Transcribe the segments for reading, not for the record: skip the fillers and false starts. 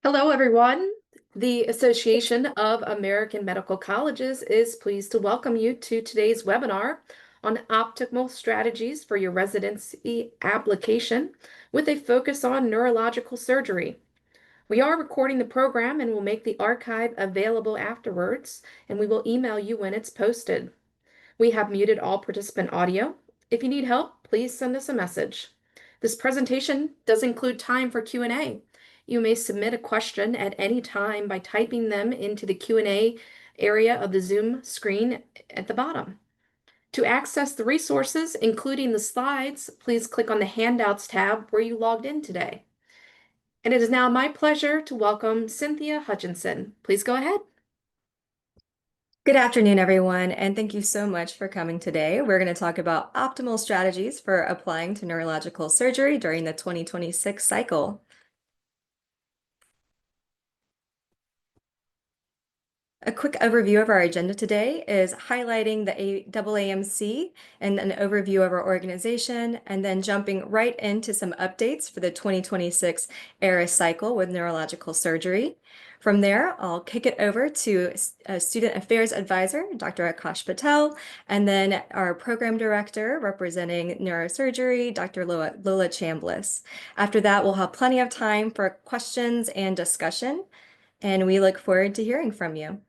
Hello, everyone. The Association of American Medical Colleges is pleased to welcome you to today's webinar on optimal strategies for your residency application with a focus on neurological surgery. We are recording the program and will make the archive available afterwards, and we will email you when it's posted. We have muted all participant audio. If you need help, please send us a message. This presentation does include time for Q&A. You may submit a question at any time by typing them into the Q&A area of the Zoom screen at the bottom. To access the resources, including the slides, please click on the Handouts tab where you logged in today. And it is now my pleasure to welcome Cynthia Hutchinson. Please go ahead. Good afternoon, everyone, and thank you so much for coming today. We're going to talk about optimal strategies for applying to neurological surgery during the 2026 cycle. A quick overview of our agenda today is highlighting the AAMC and an overview of our organization, and then jumping right into some updates for the 2026 ERA cycle with neurological surgery. From there, I'll kick it over to Student Affairs Advisor, Dr. Akash Patel, and then our Program Director representing neurosurgery, Dr. Lola Chambliss. After that, we'll have plenty of time for questions and discussion, and we look forward to hearing from you.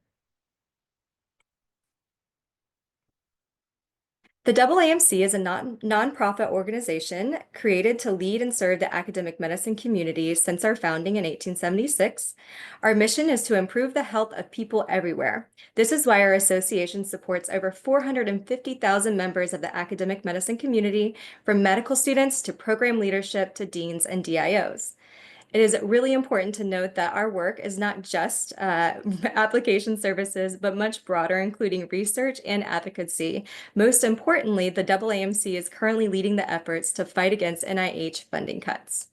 The AAMC is a nonprofit organization created to lead and serve the academic medicine community since our founding in 1876. Our mission is to improve the health of people everywhere. This is why our association supports over 450,000 members of the academic medicine community, from medical students to program leadership to deans and DIOs. It is really important to note that our work is not just application services, but much broader, including research and advocacy. Most importantly, the AAMC is currently leading the efforts to fight against NIH funding cuts.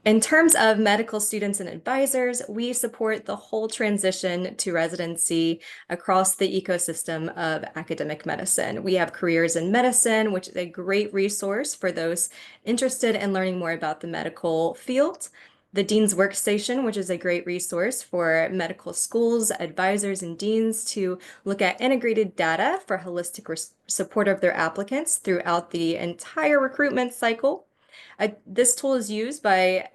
In terms of medical students and advisors, we support the whole transition to residency across the ecosystem of academic medicine. We have Careers in Medicine, which is a great resource for those interested in learning more about the medical field. The Dean's Workstation, which is a great resource for medical schools, advisors, and deans to look at integrated data for holistic support of their applicants throughout the entire recruitment cycle. This tool is used by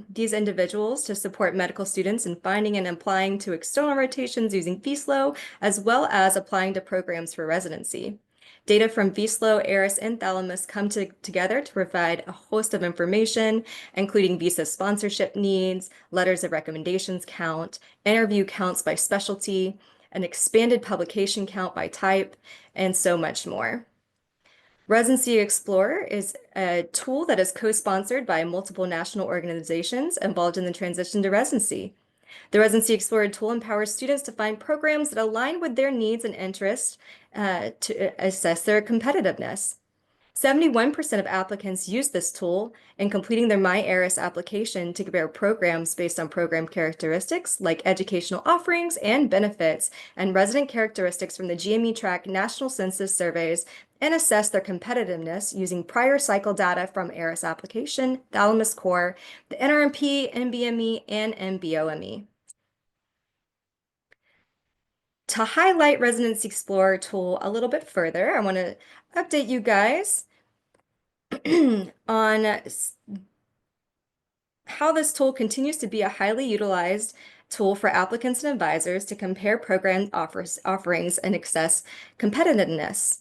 these individuals to support medical students in finding and applying to external rotations using VSLO, as well as applying to programs for residency. Data from VSLO, ARIS, and Thalamus come together to provide a host of information, including visa sponsorship needs, letters of recommendations count, interview counts by specialty, an expanded publication count by type, and so much more. Residency Explorer is a tool that is co-sponsored by multiple national organizations involved in the transition to residency. The Residency Explorer tool empowers students to find programs that align with their needs and interests to assess their competitiveness. 71% of applicants use this tool in completing their MyAris application to compare programs based on program characteristics like educational offerings and benefits and resident characteristics from the GME Track National Census surveys, and assess their competitiveness using prior cycle data from ARIS application, Thalamus Core, the NRMP, NBME, and MBOME. To highlight Residency Explorer tool a little bit further, I want to update you guys on how this tool continues to be a highly utilized tool for applicants and advisors to compare program offerings and assess competitiveness.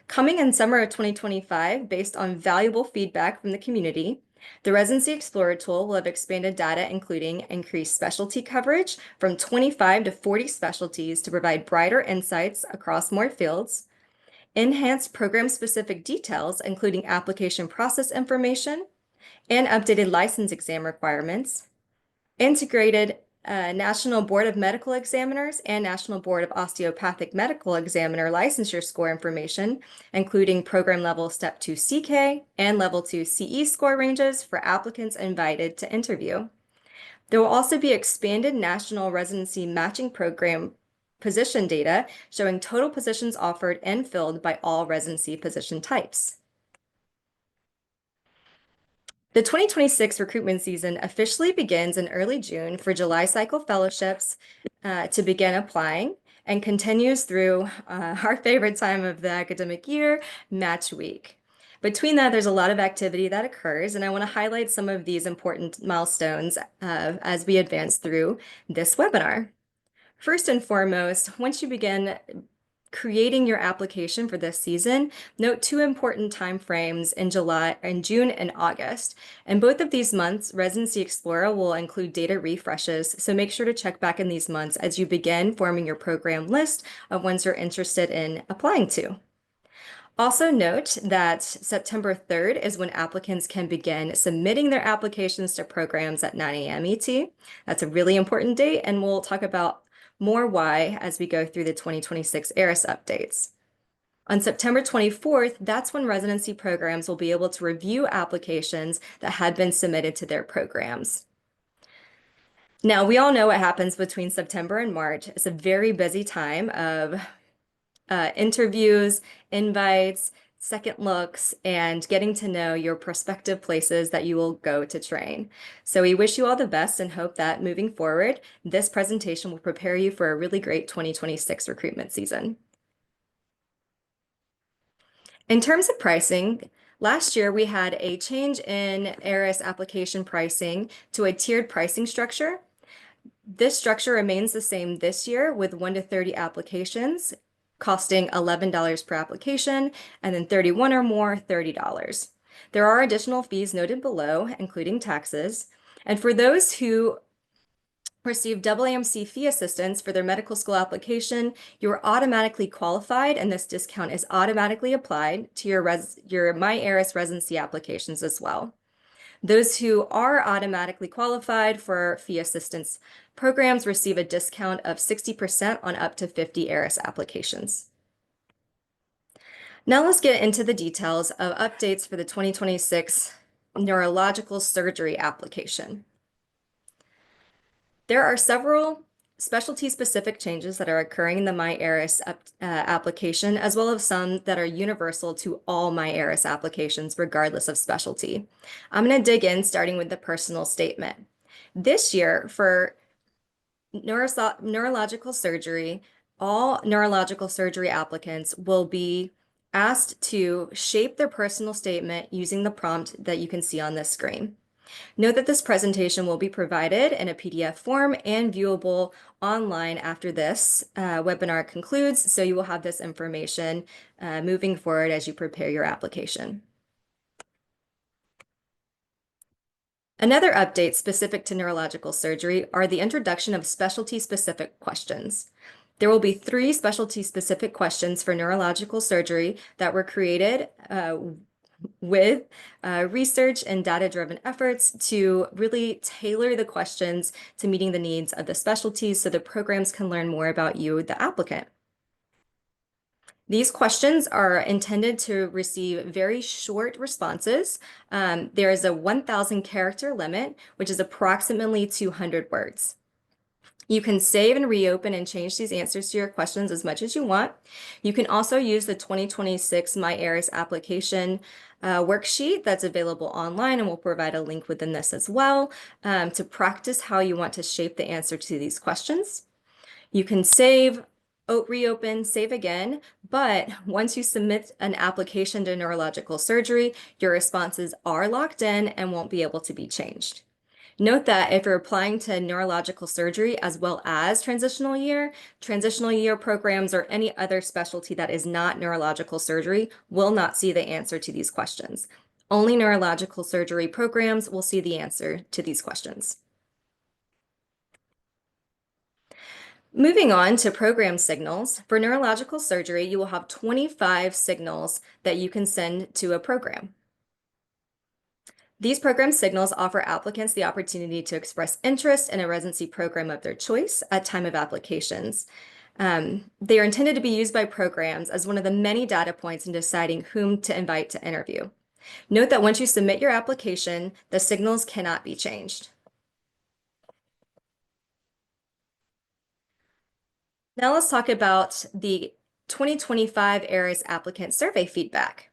Coming in summer of 2025, based on valuable feedback from the community, the Residency Explorer tool will have expanded data, including increased specialty coverage from 25 to 40 specialties to provide brighter insights across more fields, enhanced program-specific details, including application process information, and updated license exam requirements, integrated National Board of Medical Examiners and National Board of Osteopathic Medical Examiner licensure score information, including program level Step 2 CK and Level 2 CE score ranges for applicants invited to interview. There will also be expanded National Residency Matching Program position data showing total positions offered and filled by all residency position types. The 2026 recruitment season officially begins in early June for July cycle fellowships to begin applying and continues through our favorite time of the academic year, Match Week. Between that, there's a lot of activity that occurs, and I want to highlight some of these important milestones as we advance through this webinar. First and foremost, once you begin creating your application for this season, note two important time frames in June and August. In both of these months, Residency Explorer will include data refreshes, so make sure to check back in these months as you begin forming your program list of ones you're interested in applying to. Also note that September 3rd is when applicants can begin submitting their applications to programs at 9 a.m. ET. That's a really important date, and we'll talk about more why as we go through the 2026 ARIS updates. On September 24th, that's when residency programs will be able to review applications that had been submitted to their programs. Now, we all know what happens between September and March. It's a very busy time of interviews, invites, second looks, and getting to know your prospective places that you will go to train. So we wish you all the best and hope that moving forward, this presentation will prepare you for a really great 2026 recruitment season. In terms of pricing, last year we had a change in ARIS application pricing to a tiered pricing structure. This structure remains the same this year with 1 to 30 applications costing $11 per application, and then 31 or more, $30. There are additional fees noted below, including taxes. And for those who receive AAMC fee assistance for their medical school application, you are automatically qualified, and this discount is automatically applied to your MyARIS residency applications as well. Those who are automatically qualified for fee assistance programs receive a discount of 60% on up to 50 ARIS applications. Now let's get into the details of updates for the 2026 Neurological Surgery application. There are several specialty-specific changes that are occurring in the MyARIS application, as well as some that are universal to all MyARIS applications, regardless of specialty. I'm going to dig in, starting with the personal statement. This year, for neurological surgery, all neurological surgery applicants will be asked to shape their personal statement using the prompt that you can see on this screen. Note that this presentation will be provided in a PDF form and viewable online after this webinar concludes, so you will have this information moving forward as you prepare your application. Another update specific to neurological surgery are the introduction of specialty-specific questions. There will be 3 specialty-specific questions for neurological surgery that were created with research and data-driven efforts to really tailor the questions to meeting the needs of the specialties so the programs can learn more about you, the applicant. These questions are intended to receive very short responses. There is a 1,000 character limit, which is approximately 200 words. You can save and reopen and change these answers to your questions as much as you want. You can also use the 2026 MyARIS application worksheet that's available online, and we'll provide a link within this as well to practice how you want to shape the answer to these questions. You can save, reopen, save again, but once you submit an application to neurological surgery, your responses are locked in and won't be able to be changed. Note that if you're applying to neurological surgery as well as transitional year programs or any other specialty that is not neurological surgery will not see the answer to these questions. Only neurological surgery programs will see the answer to these questions. Moving on to program signals, for neurological surgery, you will have 25 signals that you can send to a program. These program signals offer applicants the opportunity to express interest in a residency program of their choice at time of applications. They are intended to be used by programs as one of the many data points in deciding whom to invite to interview. Note that once you submit your application, the signals cannot be changed. Now let's talk about the 2025 ARIS applicant survey feedback.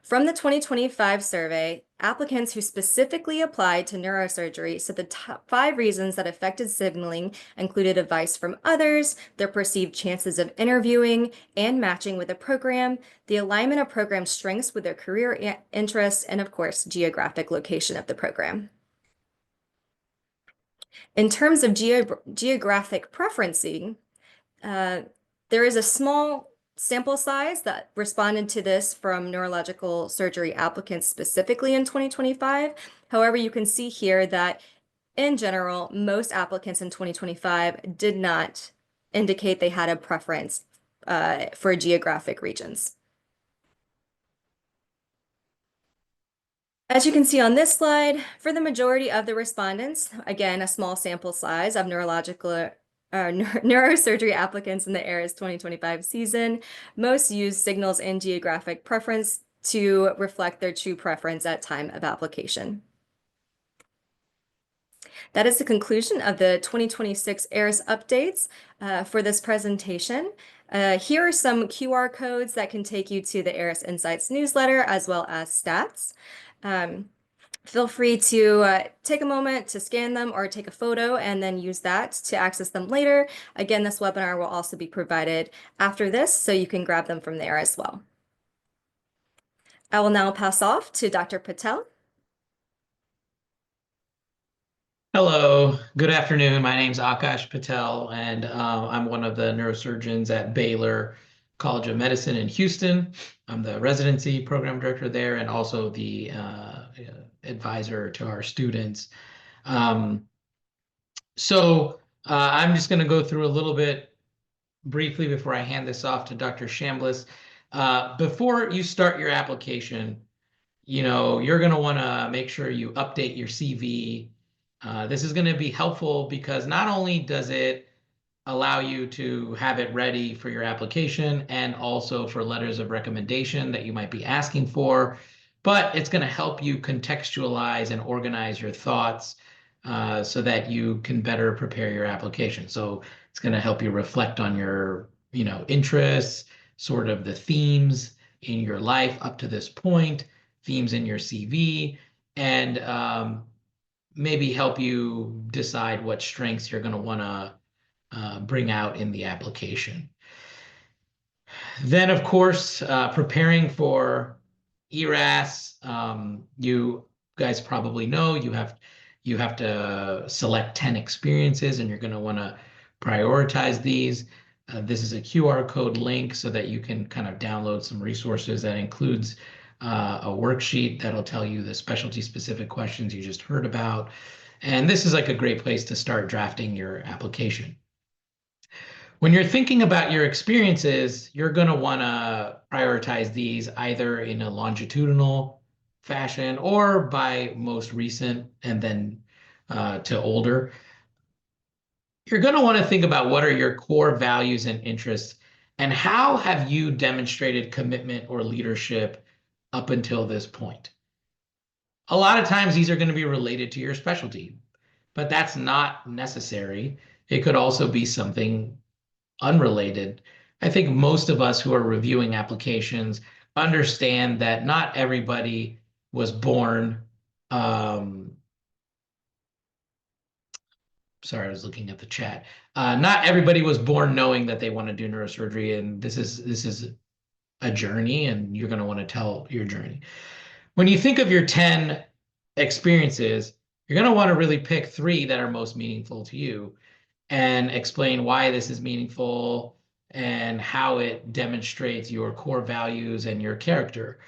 From the 2025 survey, applicants who specifically applied to neurosurgery said the top 5 reasons that affected signaling included advice from others, their perceived chances of interviewing and matching with a program, the alignment of program strengths with their career interests, and of course, geographic location of the program. In terms of geographic preferencing, there is a small sample size that responded to this from neurological surgery applicants specifically in 2025. However, you can see here that in general, most applicants in 2025 did not indicate they had a preference for geographic regions. As you can see on this slide, for the majority of the respondents, again, a small sample size of neurosurgery applicants in the ARIS 2025 season, most use signals in geographic preference to reflect their true preference at time of application. That is the conclusion of the 2026 ARIS updates for this presentation. Here are some QR codes that can take you to the ARIS Insights newsletter as well as stats. Feel free to take a moment to scan them or take a photo and then use that to access them later. Again, this webinar will also be provided after this, so you can grab them from there as well. I will now pass off to Dr. Patel. Hello, good afternoon. My name is Akash Patel, and I'm one of the neurosurgeons at Baylor College of Medicine in Houston. I'm the residency program director there and also the advisor to our students. I'm just going to go through a little bit briefly before I hand this off to Dr. Chambliss. Before you start your application, you're going to want to make sure you update your CV. This is going to be helpful because not only does it allow you to have it ready for your application and also for letters of recommendation that you might be asking for, but it's going to help you contextualize and organize your thoughts so that you can better prepare your application. So it's going to help you reflect on your, interests, sort of the themes in your life up to this point, themes in your CV, and maybe help you decide what strengths you're going to want to bring out in the application. Then, of course, preparing for ERAS, you guys probably know you have to select 10 experiences, and you're going to want to prioritize these. This is a QR code link so that you can kind of download some resources that includes a worksheet that'll tell you the specialty specific questions you just heard about. And this is like a great place to start drafting your application. When you're thinking about your experiences, you're going to want to prioritize these either in a longitudinal fashion or by most recent and then to older. You're going to want to think about what are your core values and interests and how have you demonstrated commitment or leadership up until this point. A lot of times these are going to be related to your specialty, but that's not necessary. It could also be something unrelated. I think most of us who are reviewing applications understand that not everybody was born. Sorry, I was looking at the chat. Not everybody was born knowing that they want to do neurosurgery, and this is a journey, and you're going to want to tell your journey. When you think of your 10 experiences, you're going to want to really pick 3 that are most meaningful to you and explain why this is meaningful and how it demonstrates your core values and your character.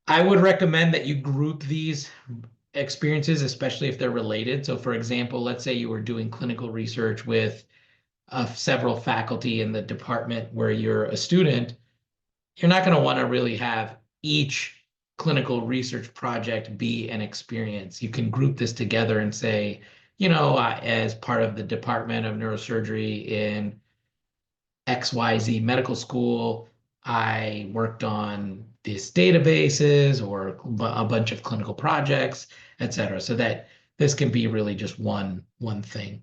I would recommend that you group these experiences, especially if they're related. So for example, let's say you were doing clinical research with several faculty in the department where you're a student. You're not going to want to really have each clinical research project be an experience. You can group this together and say, as part of the Department of Neurosurgery in XYZ medical school, I worked on these databases or a bunch of clinical projects, et cetera, so that this can be really just one thing.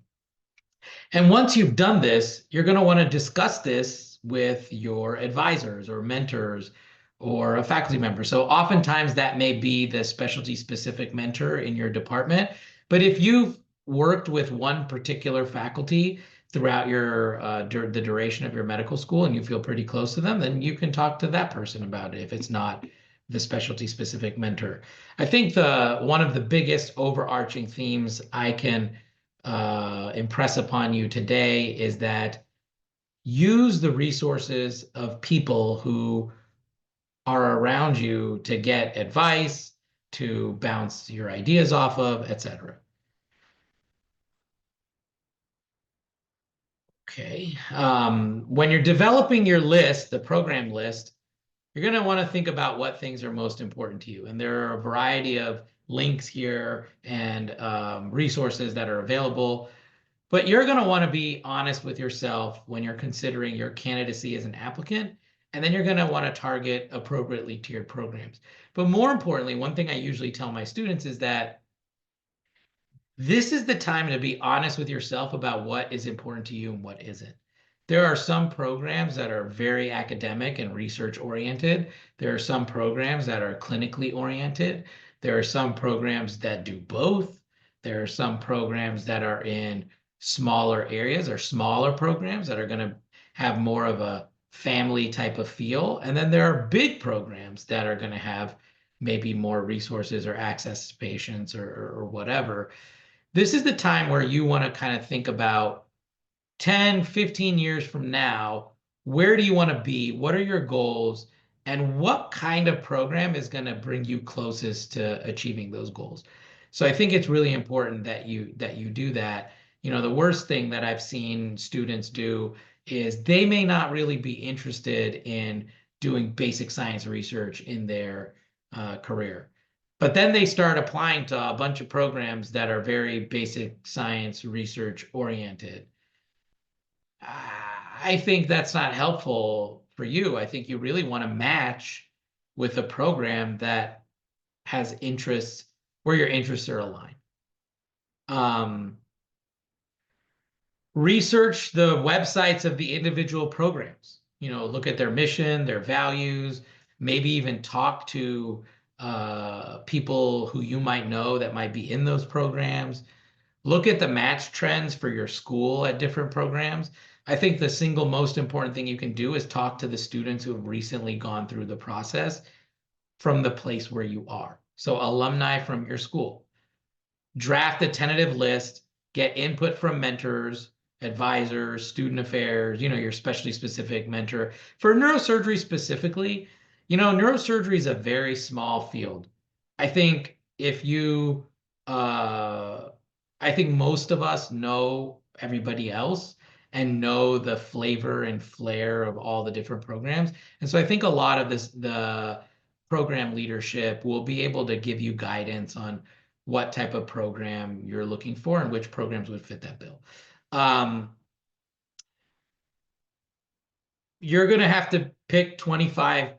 And once you've done this, you're going to want to discuss this with your advisors or mentors or a faculty member. So oftentimes that may be the specialty specific mentor in your department. But if you've worked with one particular faculty throughout the duration of your medical school and you feel pretty close to them, then you can talk to that person about it if it's not the specialty specific mentor. I think one of the biggest overarching themes I can impress upon you today is that use the resources of people who are around you to get advice, to bounce your ideas off of, etc. Okay. When you're developing your list, the program list, you're going to want to think about what things are most important to you. And there are a variety of links here and resources that are available. But you're going to want to be honest with yourself when you're considering your candidacy as an applicant. And then you're going to want to target appropriately tiered programs. But more importantly, one thing I usually tell my students is that this is the time to be honest with yourself about what is important to you and what isn't. There are some programs that are very academic and research oriented. There are some programs that are clinically oriented. There are some programs that do both. There are some programs that are in smaller areas or smaller programs that are going to have more of a family type of feel. And then there are big programs that are going to have maybe more resources or access to patients or whatever. This is the time where you want to kind of think about 10, 15 years from now, where do you want to be? What are your goals? And what kind of program is going to bring you closest to achieving those goals? So I think it's really important that you do that. You know, the worst thing that I've seen students do is they may not really be interested in doing basic science research in their career. But then they start applying to a bunch of programs that are very basic science research oriented. I think that's not helpful for you. I think you really want to match with a program that has interests where your interests are aligned. Research the websites of the individual programs. You know, look at their mission, their values, maybe even talk to people who you might know that might be in those programs. Look at the match trends for your school at different programs. I think the single most important thing you can do is talk to the students who have recently gone through the process from the place where you are. So alumni from your school. Draft a tentative list, get input from mentors, advisors, student affairs, you know, your specialty specific mentor. For neurosurgery specifically, you know, neurosurgery is a very small field. I think if you, I think most of us know everybody else and know the flavor and flair of all the different programs. And so I think a lot of the program leadership will be able to give you guidance on what type of program you're looking for and which programs would fit that bill. You're going to have to pick 25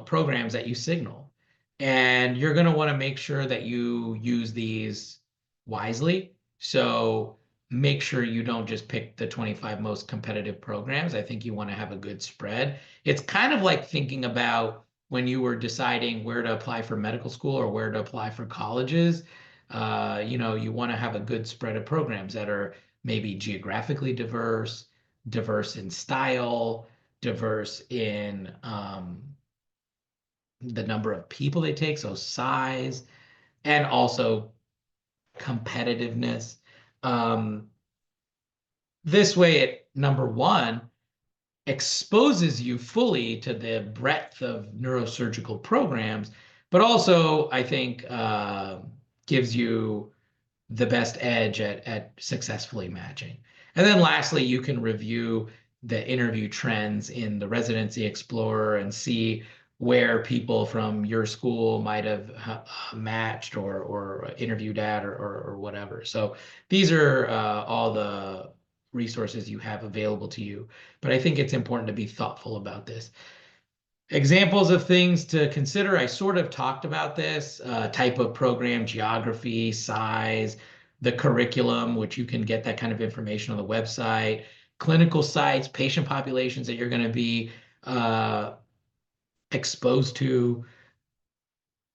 programs that you signal. And you're going to want to make sure that you use these wisely. So make sure you don't just pick the 25 most competitive programs. I think you want to have a good spread. It's kind of like thinking about when you were deciding where to apply for medical school or where to apply for colleges. You know, you want to have a good spread of programs that are maybe geographically diverse, diverse in style, diverse in the number of people they take, so size, and also competitiveness. This way, it, number one, exposes you fully to the breadth of neurosurgical programs, but also, I think, gives you the best edge at successfully matching. And then lastly, you can review the interview trends in the Residency Explorer and see where people from your school might have matched or interviewed at or whatever. So these are all the resources you have available to you. But I think it's important to be thoughtful about this. Examples of things to consider. I sort of talked about this, type of program, geography, size, the curriculum, which you can get that kind of information on the website, clinical sites, patient populations that you're going to be exposed to.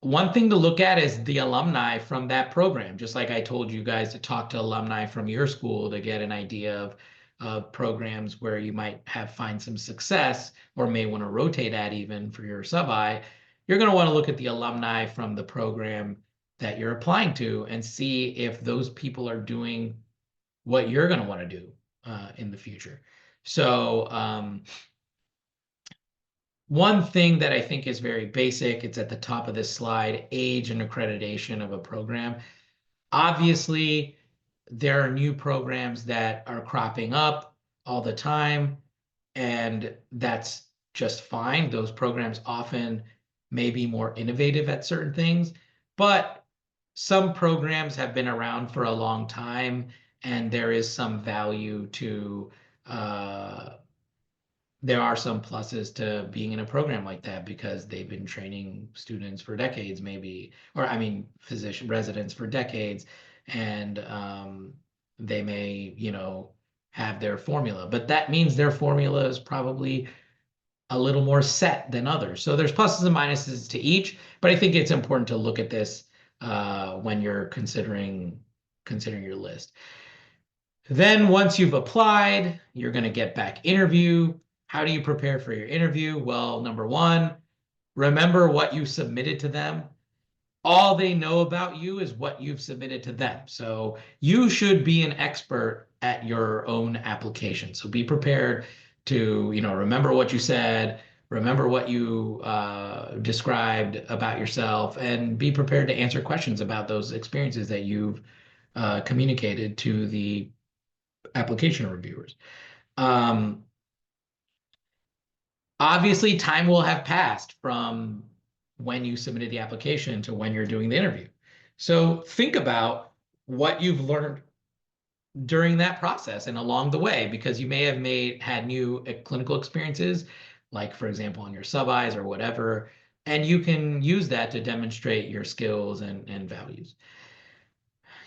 One thing to look at is the alumni from that program. Just like I told you guys to talk to alumni from your school to get an idea of programs where you might find some success or may want to rotate at even for your sub-I. You're going to want to look at the alumni from the program that you're applying to and see if those people are doing what you're going to want to do in the future. So one thing that I think is very basic, it's at the top of this slide, age and accreditation of a program. Obviously, there are new programs that are cropping up all the time, and that's just fine. Those programs often may be more innovative at certain things, but some programs have been around for a long time, and there is some value to there are some pluses to being in a program like that because they've been training students for decades, maybe, or I mean, physician residents for decades, and they may, have their formula, but that means their formula is probably a little more set than others. So there's pluses and minuses to each, but I think it's important to look at this when you're considering your list. Then once you've applied, you're going to get back interview. How do you prepare for your interview? Well, number one, remember what you submitted to them. All they know about you is what you've submitted to them. So you should be an expert at your own application. So be prepared to, remember what you said, remember what you described about yourself, and be prepared to answer questions about those experiences that you've communicated to the application reviewers. Obviously, time will have passed from when you submitted the application to when you're doing the interview. So think about what you've learned during that process and along the way, because you may have had new clinical experiences, like, for example, on your sub-Is or whatever, and you can use that to demonstrate your skills and values.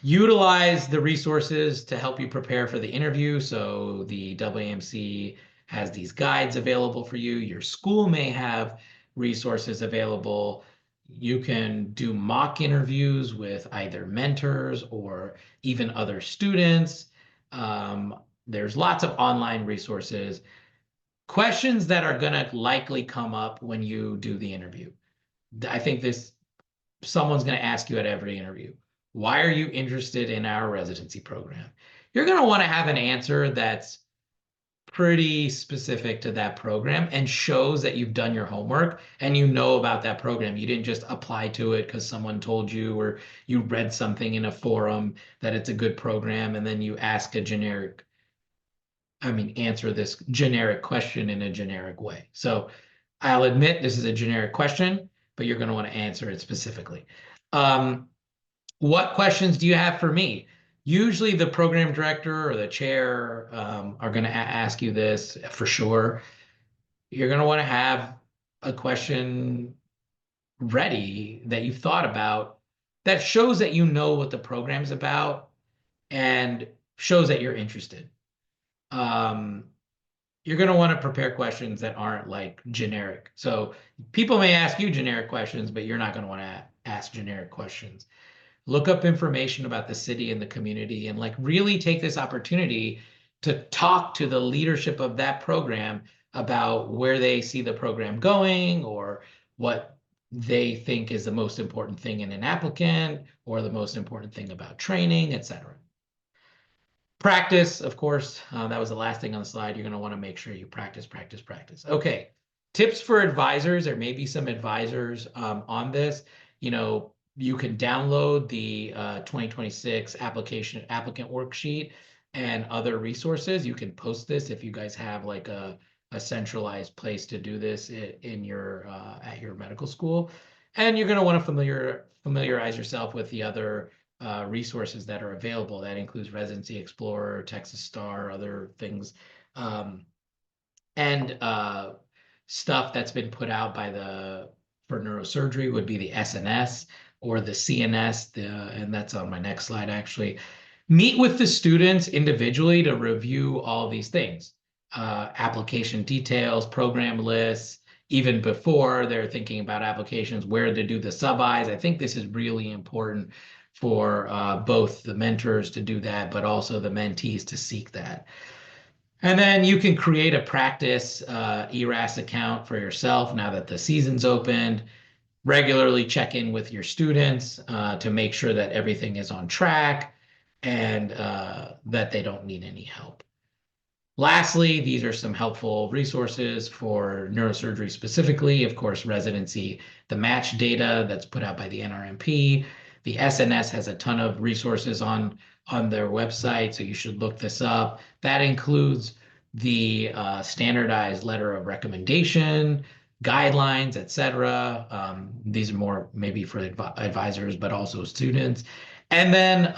Utilize the resources to help you prepare for the interview. So the AAMC has these guides available for you. Your school may have resources available. You can do mock interviews with either mentors or even other students. There's lots of online resources. Questions that are going to likely come up when you do the interview. I think someone's going to ask you at every interview, why are you interested in our residency program? You're going to want to have an answer that's pretty specific to that program and shows that you've done your homework and you know about that program. You didn't just apply to it because someone told you or you read something in a forum that it's a good program and then you ask answer this generic question in a generic way. So I'll admit this is a generic question, but you're going to want to answer it specifically. What questions do you have for me? Usually the program director or the chair are going to ask you this for sure. You're going to want to have a question ready that you've thought about that shows that you know what the program's about and shows that you're interested. You're going to want to prepare questions that aren't like generic. So people may ask you generic questions, but you're not going to want to ask generic questions. Look up information about the city and the community and really take this opportunity to talk to the leadership of that program about where they see the program going or what they think is the most important thing in an applicant or the most important thing about training, etc. Practice, of course, that was the last thing on the slide. You're going to want to make sure you practice. Okay, tips for advisors. There may be some advisors on this. You can download the 2026 applicant worksheet and other resources. You can post this if you guys have a centralized place to do this in your at your medical school. And you're going to want to familiarize yourself with the other resources that are available. That includes Residency Explorer, Texas Star, other things, and stuff that's been put out for neurosurgery would be the SNS or the CNS, and that's on my next slide actually. Meet with the students individually to review all these things. Application details, program lists, even before they're thinking about applications, where to do the sub-Is. I think this is really important for both the mentors to do that, but also the mentees to seek that. And then you can create a practice ERAS account for yourself now that the season's opened. Regularly check in with your students to make sure that everything is on track and that they don't need any help. Lastly, these are some helpful resources for neurosurgery specifically. Of course, residency, the match data that's put out by the NRMP. The SNS has a ton of resources on their website, so you should look this up. That includes the standardized letter of recommendation, guidelines, etc. These are more maybe for advisors, but also students. And then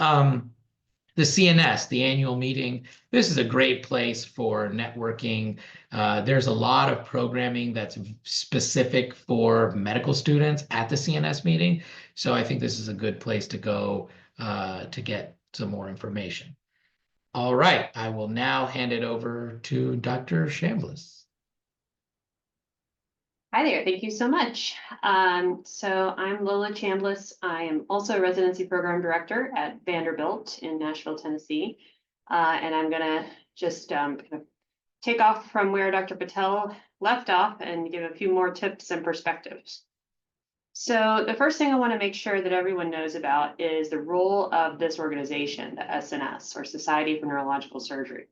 the CNS, the annual meeting. This is a great place for networking. There's a lot of programming that's specific for medical students at the CNS meeting. So I think this is a good place to go to get some more information. All right, I will now hand it over to Dr. Chambliss. Hi there, thank you so much. So I'm Lola Chambliss. I am also a residency program director at Vanderbilt in Nashville, Tennessee. And I'm gonna just kind of take off from where Dr. Patel left off and give a few more tips and perspectives. So the first thing I want to make sure that everyone knows about is the role of this organization, the SNS, or Society for Neurological Surgery.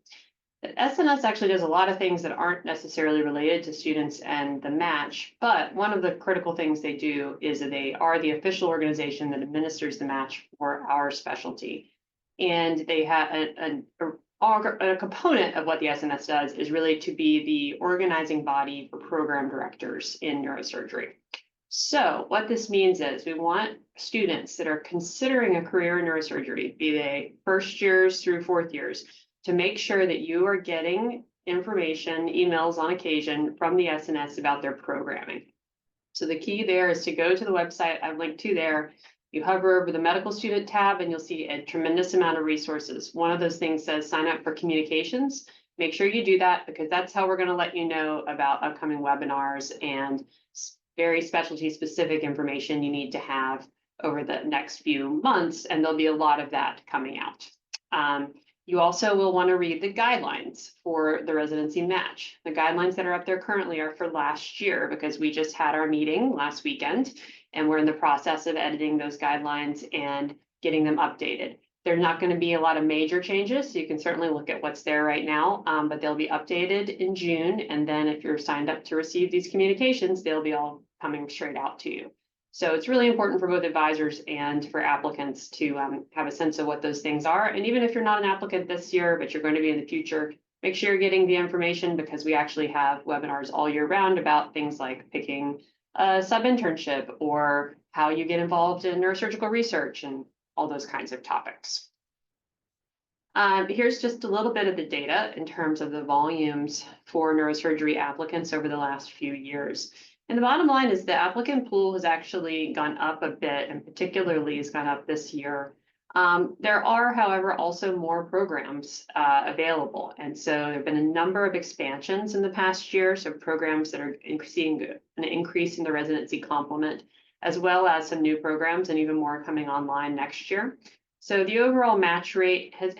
The SNS actually does a lot of things that aren't necessarily related to students and the match, but one of the critical things they do is that they are the official organization that administers the match for our specialty. And they have a component of what the SNS does is really to be the organizing body for program directors in neurosurgery. So what this means is we want students that are considering a career in neurosurgery, be they first years through fourth years, to make sure that you are getting information, emails on occasion from the SNS about their programming. So the key there is to go to the website I've linked to there. You hover over the medical student tab and you'll see a tremendous amount of resources. One of those things says sign up for communications. Make sure you do that because that's how we're going to let you know about upcoming webinars and very specialty specific information you need to have over the next few months. And there'll be a lot of that coming out. You also will want to read the guidelines for the residency match. The guidelines that are up there currently are for last year because we just had our meeting last weekend and we're in the process of editing those guidelines and getting them updated. There's not going to be a lot of major changes, so you can certainly look at what's there right now, but they'll be updated in June. And then if you're signed up to receive these communications, they'll be all coming straight out to you. So it's really important for both advisors and for applicants to have a sense of what those things are. And even if you're not an applicant this year, but you're going to be in the future, make sure you're getting the information because we actually have webinars all year round about things like picking a sub-internship or how you get involved in neurosurgical research and all those kinds of topics. Here's just a little bit of the data in terms of the volumes for neurosurgery applicants over the last few years. And the bottom line is the applicant pool has actually gone up a bit, and particularly has gone up this year. There are, however, also more programs available. And so there have been a number of expansions in the past year. So programs that are seeing an increase in the residency complement, as well as some new programs and even more coming online next year. So the overall match rate has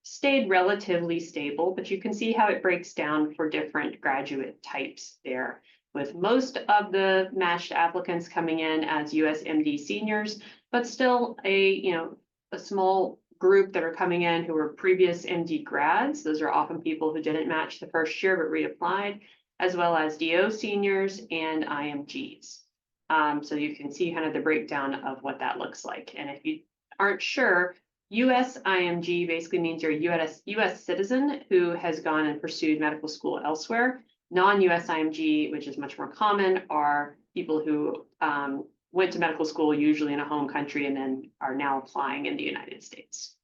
stayed relatively stable, but you can see how it breaks down for different graduate types there, with most of the matched applicants coming in as USMD seniors, but still a small group that are coming in who were previous MD grads. Those are often people who didn't match the first year but reapplied, as well as DO seniors and IMGs. So you can see kind of the breakdown of what that looks like. And if you aren't sure, US IMG basically means you're a US citizen who has gone and pursued medical school elsewhere. Non-US IMG, which is much more common, are people who went to medical school usually in a home country and then are now applying in the United States.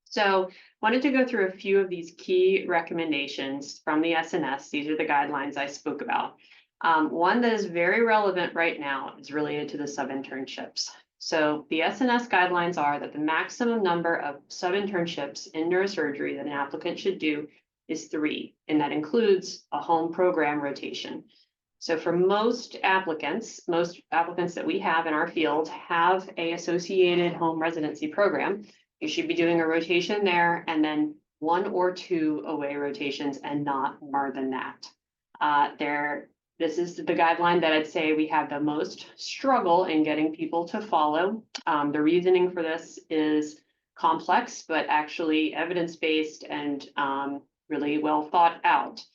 So wanted to go through a few of these key recommendations from the SNS. These are the guidelines I spoke about. One that is very relevant right now is related to the sub-internships. So the SNS guidelines are that the maximum number of sub-internships in neurosurgery that an applicant should do is 3, and that includes a home program rotation. So for most applicants that we have in our field have a associated home residency program. You should be doing a rotation there and then 1 or 2 away rotations and not more than that. This is the guideline that I'd say we have the most struggle in getting people to follow. The reasoning for this is complex, but actually evidence-based and really well thought out.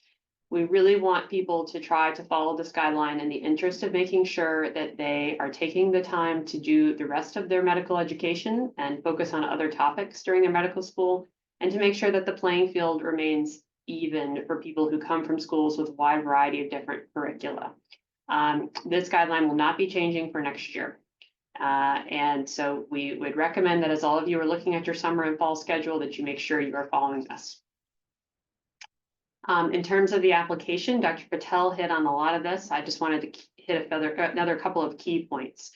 We really want people to try to follow this guideline in the interest of making sure that they are taking the time to do the rest of their medical education and focus on other topics during their medical school, and to make sure that the playing field remains even for people who come from schools with a wide variety of different curricula. This guideline will not be changing for next year. And so we would recommend that as all of you are looking at your summer and fall schedule, that you make sure you are following this. In terms of the application, Dr. Patel hit on a lot of this. I just wanted to hit another couple of key points.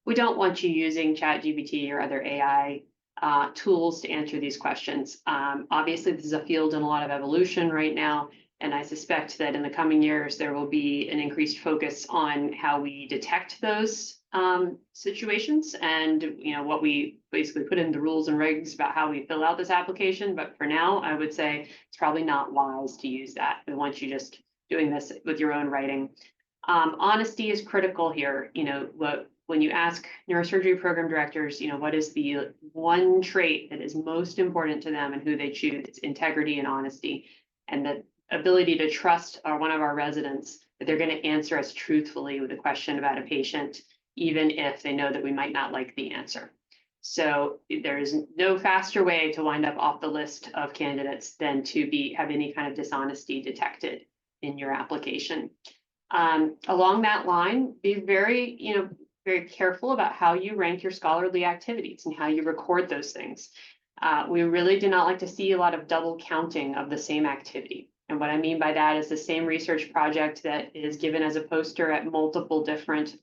We don't want you using ChatGPT or other AI tools to answer these questions. Obviously, this is a field in a lot of evolution right now, and I suspect that in the coming years, there will be an increased focus on how we detect those situations and what we basically put in the rules and regs about how we fill out this application. But for now, I would say it's probably not wise to use that. We want you just doing this with your own writing. Honesty is critical here. When you ask neurosurgery program directors, what is the one trait that is most important to them and who they choose, it's integrity and honesty, and the ability to trust one of our residents that they're going to answer us truthfully with a question about a patient, even if they know that we might not like the answer. So there is no faster way to wind up off the list of candidates than to have any kind of dishonesty detected in your application. Along that line, be very careful about how you rank your scholarly activities and how you record those things. We really do not like to see a lot of double counting of the same activity. And what I mean by that is the same research project that is given as a poster at multiple different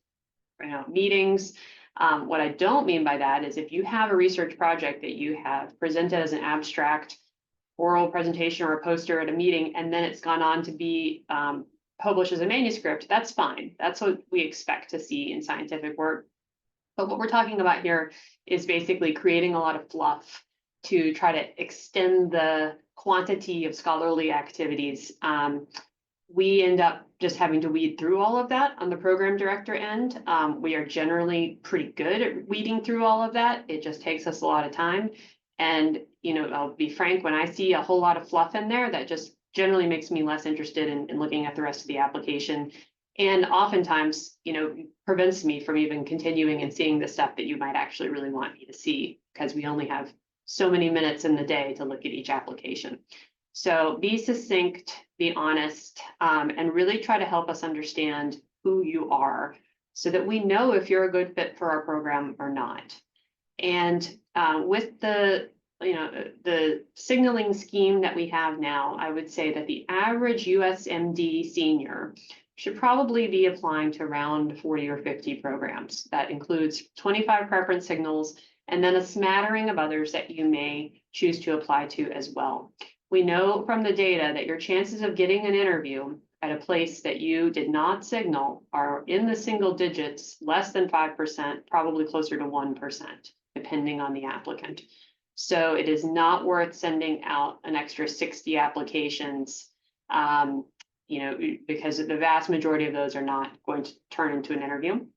meetings. What I don't mean by that is if you have a research project that you have presented as an abstract oral presentation or a poster at a meeting, and then it's gone on to be published as a manuscript, that's fine. That's what we expect to see in scientific work. But what we're talking about here is basically creating a lot of fluff to try to extend the quantity of scholarly activities. We end up just having to weed through all of that on the program director end. We are generally pretty good at weeding through all of that. It just takes us a lot of time. And, I'll be frank, when I see a whole lot of fluff in there, that just generally makes me less interested in looking at the rest of the application. And oftentimes, prevents me from even continuing and seeing the stuff that you might actually really want me to see, because we only have so many minutes in the day to look at each application. So be succinct, be honest, and really try to help us understand who you are so that we know if you're a good fit for our program or not. And with the signaling scheme that we have now, I would say that the average USMD senior should probably be applying to around 40 or 50 programs. That includes 25 preference signals and then a smattering of others that you may choose to apply to as well. We know from the data that your chances of getting an interview at a place that you did not signal are in the single digits, less than 5%, probably closer to 1%, depending on the applicant. So it is not worth sending out an extra 60 applications, because the vast majority of those are not going to turn into an interview.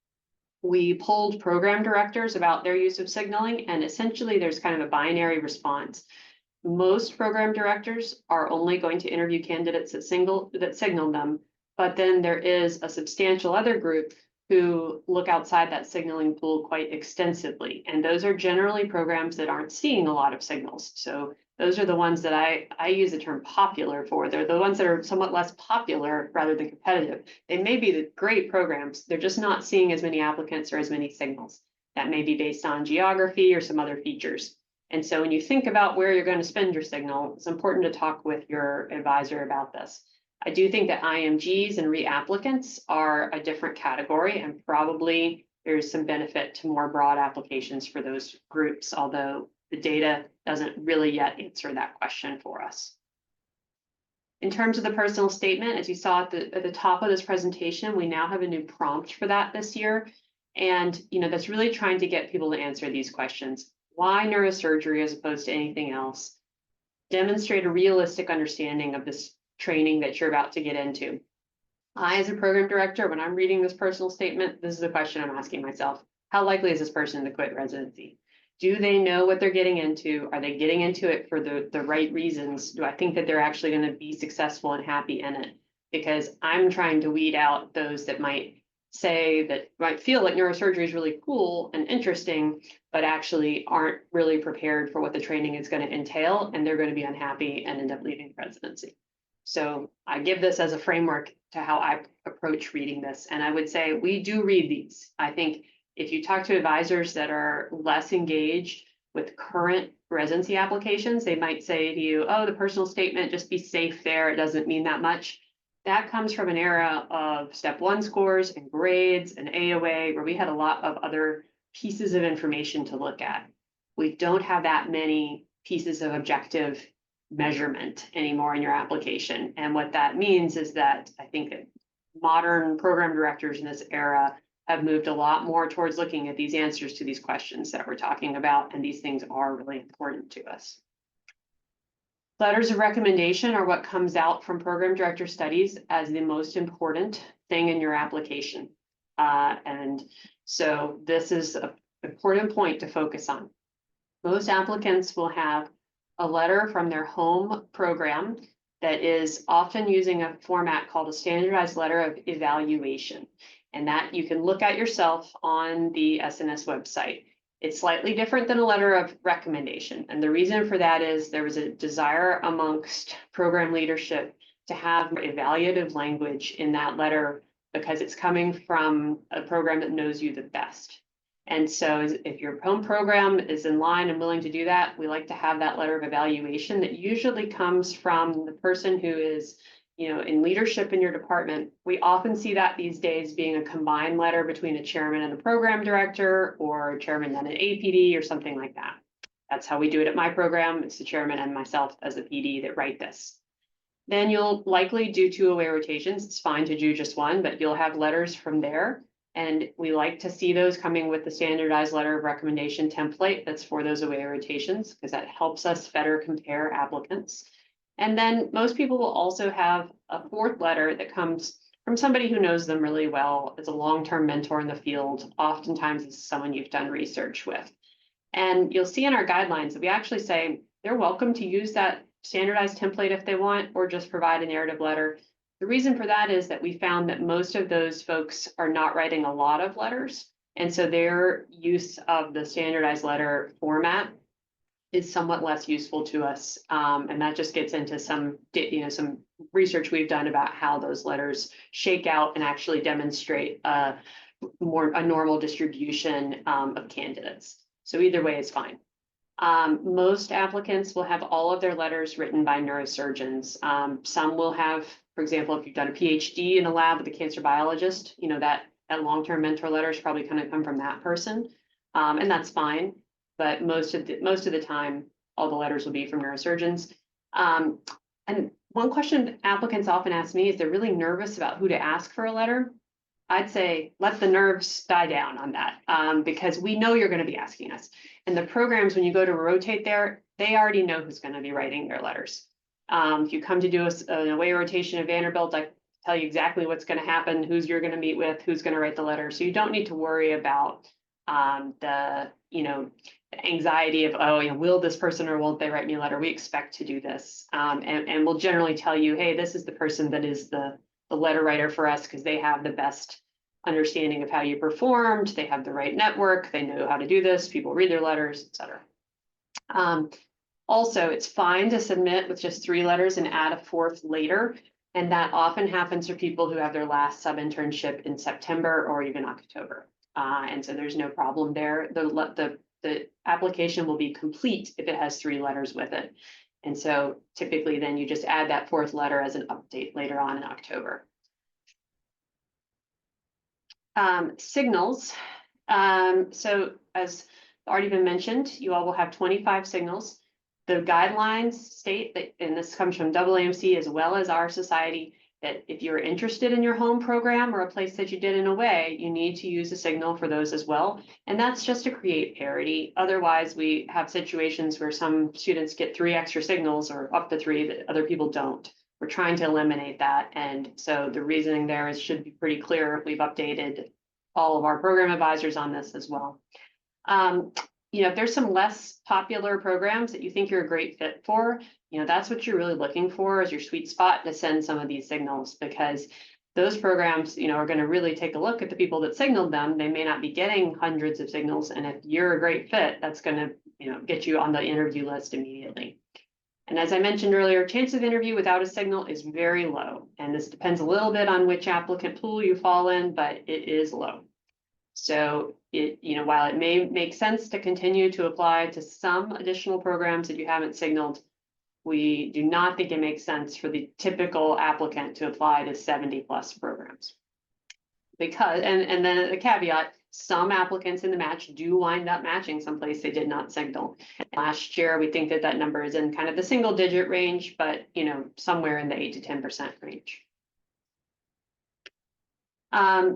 We polled program directors about their use of signaling, and essentially there's kind of a binary response. Most program directors are only going to interview candidates that signal them, but then there is a substantial other group who look outside that signaling pool quite extensively. And those are generally programs that aren't seeing a lot of signals. So those are the ones that I use the term popular for. They're the ones that are somewhat less popular rather than competitive. They may be the great programs. They're just not seeing as many applicants or as many signals. That may be based on geography or some other features. And so when you think about where you're going to spend your signal, it's important to talk with your advisor about this. I do think that IMGs and reapplicants are a different category, and probably there's some benefit to more broad applications for those groups, although the data doesn't really yet answer that question for us. In terms of the personal statement, as you saw at the top of this presentation, we now have a new prompt for that this year. And, that's really trying to get people to answer these questions. Why neurosurgery as opposed to anything else? Demonstrate a realistic understanding of this training that you're about to get into. I, as a program director, when I'm reading this personal statement, this is the question I'm asking myself. How likely is this person to quit residency? Do they know what they're getting into? Are they getting into it for the right reasons? Do I think that they're actually going to be successful and happy in it? Because I'm trying to weed out those that might feel like neurosurgery is really cool and interesting, but actually aren't really prepared for what the training is going to entail, and they're going to be unhappy and end up leaving residency. So I give this as a framework to how I approach reading this. And I would say we do read these. I think if you talk to advisors that are less engaged with current residency applications, they might say to you, oh, the personal statement, just be safe there. It doesn't mean that much. That comes from an era of step 1 scores and grades and AOA, where we had a lot of other pieces of information to look at. We don't have that many pieces of objective measurement anymore in your application. And what that means is that I think that modern program directors in this era have moved a lot more towards looking at these answers to these questions that we're talking about, and these things are really important to us. Letters of recommendation are what comes out from program director studies as the most important thing in your application. And so this is an important point to focus on. Most applicants will have a letter from their home program that is often using a format called a standardized letter of evaluation. And that you can look at yourself on the SNS website. It's slightly different than a letter of recommendation. And the reason for that is there was a desire amongst program leadership to have evaluative language in that letter because it's coming from a program that knows you the best. And so if your home program is in line and willing to do that, we like to have that letter of evaluation that usually comes from the person who is in leadership in your department. We often see that these days being a combined letter between a chairman and a program director, or a chairman and an APD, or something like that. That's how we do it at my program. It's the chairman and myself as the PD that write this. Then you'll likely do 2 away rotations. It's fine to do just 1, but you'll have letters from there. And we like to see those coming with the standardized letter of recommendation template that's for those away rotations, because that helps us better compare applicants. And then most people will also have a 4th letter that comes from somebody who knows them really well, as a long-term mentor in the field. Oftentimes it's someone you've done research with. And you'll see in our guidelines that we actually say they're welcome to use that standardized template if they want, or just provide a narrative letter. The reason for that is that we found that most of those folks are not writing a lot of letters. And so their use of the standardized letter format is somewhat less useful to us. And that just gets into some research we've done about how those letters shake out and actually demonstrate a normal distribution of candidates. So either way is fine. Most applicants will have all of their letters written by neurosurgeons. Some will have, for example, if you've done a PhD in a lab with a cancer biologist, that long-term mentor letter is probably going to come from that person. And that's fine. But most of the time, all the letters will be from neurosurgeons. And one question applicants often ask me is they're really nervous about who to ask for a letter. I'd say let the nerves die down on that, because we know you're going to be asking us. And the programs, when you go to rotate there, they already know who's going to be writing their letters. If you come to do an away rotation at Vanderbilt, I tell you exactly what's going to happen, who's you're going to meet with, who's going to write the letter. So you don't need to worry about the anxiety of, will this person or won't they write me a letter? We expect to do this. And we'll generally tell you, hey, this is the person that is the letter writer for us, because they have the best understanding of how you performed. They have the right network. They know how to do this. People read their letters, etc. Also, it's fine to submit with just 3 letters and add a 4th later. And that often happens for people who have their last sub-internship in September or even October. And so there's no problem there. The application will be complete if it has 3 letters with it. And so typically then you just add that 4th letter as an update later on in October. Signals. So as already been mentioned, you all will have 25 signals. The guidelines state that, and this comes from AAMC as well as our society, that if you're interested in your home program or a place that you did in a way, you need to use a signal for those as well. And that's just to create parity. Otherwise, we have situations where some students get 3 extra signals or up to 3 that other people don't. We're trying to eliminate that. And so the reasoning there is should be pretty clear. We've updated all of our program advisors on this as well. If there's some less popular programs that you think you're a great fit for, that's what you're really looking for as your sweet spot to send some of these signals, because those programs, are going to really take a look at the people that signaled them. They may not be getting hundreds of signals. And if you're a great fit, that's going to, get you on the interview list immediately. And as I mentioned earlier, chance of interview without a signal is very low. And this depends a little bit on which applicant pool you fall in, but it is low. So while it may make sense to continue to apply to some additional programs that you haven't signaled, we do not think it makes sense for the typical applicant to apply to 70+ programs. Because, and then the caveat, some applicants in the match do wind up matching someplace they did not signal. Last year, we think that number is in kind of the single-digit range, but somewhere in the 8 to 10% range.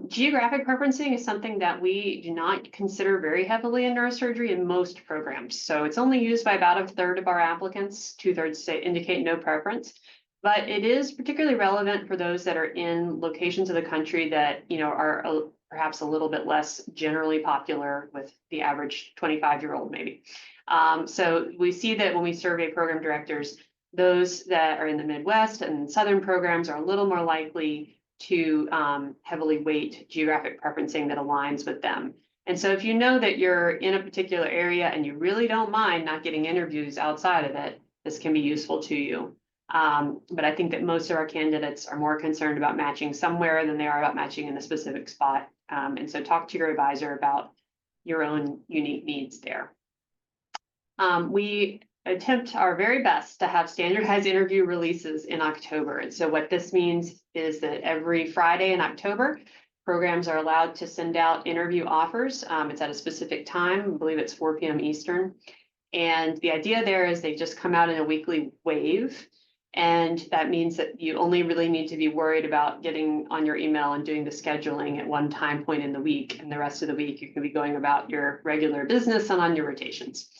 Geographic preferencing is something that we do not consider very heavily in neurosurgery in most programs. So it's only used by about 1/3 of our applicants, 2/3 say indicate no preference. But it is particularly relevant for those that are in locations of the country that are perhaps a little bit less generally popular with the average 25-year-old maybe. So we see that when we survey program directors, those that are in the Midwest and Southern programs are a little more likely to heavily weight geographic preferencing that aligns with them. And so if you know that you're in a particular area and you really don't mind not getting interviews outside of it, this can be useful to you. But I think that most of our candidates are more concerned about matching somewhere than they are about matching in a specific spot. And so talk to your advisor about your own unique needs there. We attempt our very best to have standardized interview releases in October. And so what this means is that every Friday in October, programs are allowed to send out interview offers. It's at a specific time, I believe it's 4 p.m. Eastern. And the idea there is they just come out in a weekly wave. And that means that you only really need to be worried about getting on your email and doing the scheduling at one time point in the week. And the rest of the week, you can be going about your regular business and on your rotations.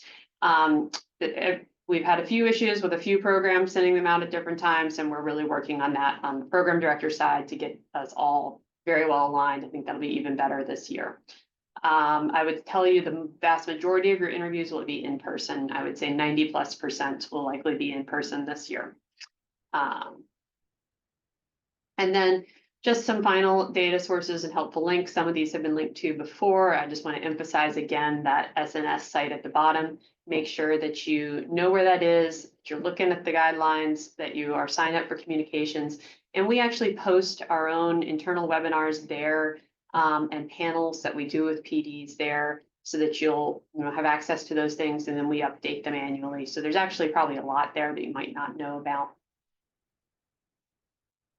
We've had a few issues with a few programs sending them out at different times, and we're really working on that on the program director side to get us all very well aligned. I think that'll be even better this year. I would tell you the vast majority of your interviews will be in person. I would say 90+% will likely be in person this year. And then just some final data sources and helpful links. Some of these have been linked to before. I just want to emphasize again that SNS site at the bottom. Make sure that you know where that is, that you're looking at the guidelines, that you are signed up for communications. And we actually post our own internal webinars there and panels that we do with PDs there so that you'll have access to those things, and then we update them annually. So there's actually probably a lot there that you might not know about.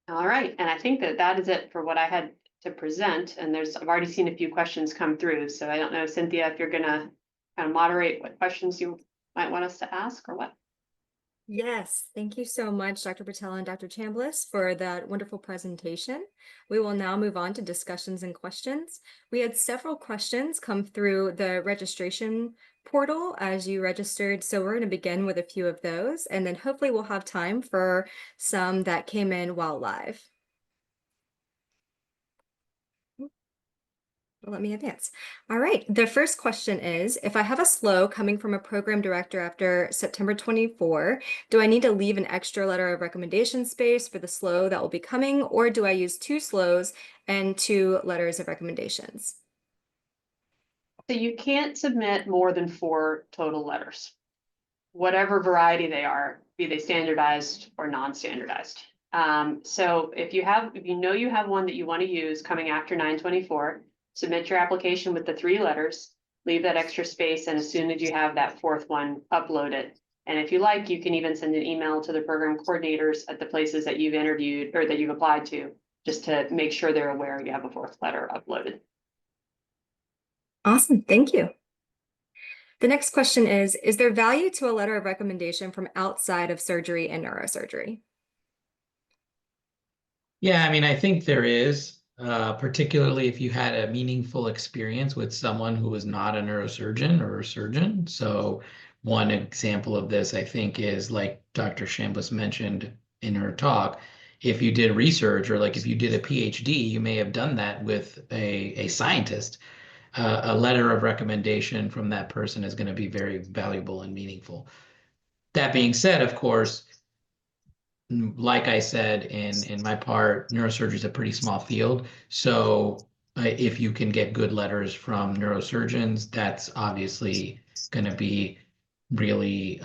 All right, and I think that is it for what I had to present. And I've already seen a few questions come through. So I don't know, Cynthia, if you're gonna kind of moderate what questions you might want us to ask or what. Yes, thank you so much, Dr. Patel and Dr. Chambliss, for that wonderful presentation. We will now move on to discussions and questions. We had several questions come through the registration portal as you registered, so we're going to begin with a few of those, and then hopefully we'll have time for some that came in while live. Let me advance. All right, the first question is, if I have a SLO coming from a program director after September 24, do I need to leave an extra letter of recommendation space for the SLO that will be coming, or do I use 2 SLOs and 2 letters of recommendations? So you can't submit more than 4 total letters, whatever variety they are, be they standardized or non-standardized. So if you know you have one that you want to use coming after 9/24, submit your application with the 3 letters, leave that extra space, and as soon as you have that 4th one, upload it. And if you like, you can even send an email to the program coordinators at the places that you've interviewed or that you've applied to, just to make sure they're aware you have a 4th letter uploaded. Awesome, thank you. The next question is there value to a letter of recommendation from outside of surgery and neurosurgery? Yeah, I mean, I think there is, particularly if you had a meaningful experience with someone who was not a neurosurgeon or a surgeon. So one example of this, I think, is like Dr. Chambliss mentioned in her talk. If you did research or like if you did a PhD, you may have done that with a scientist. A letter of recommendation from that person is going to be very valuable and meaningful. That being said, of course, like I said in my part, neurosurgery is a pretty small field. So if you can get good letters from neurosurgeons, that's obviously going to be really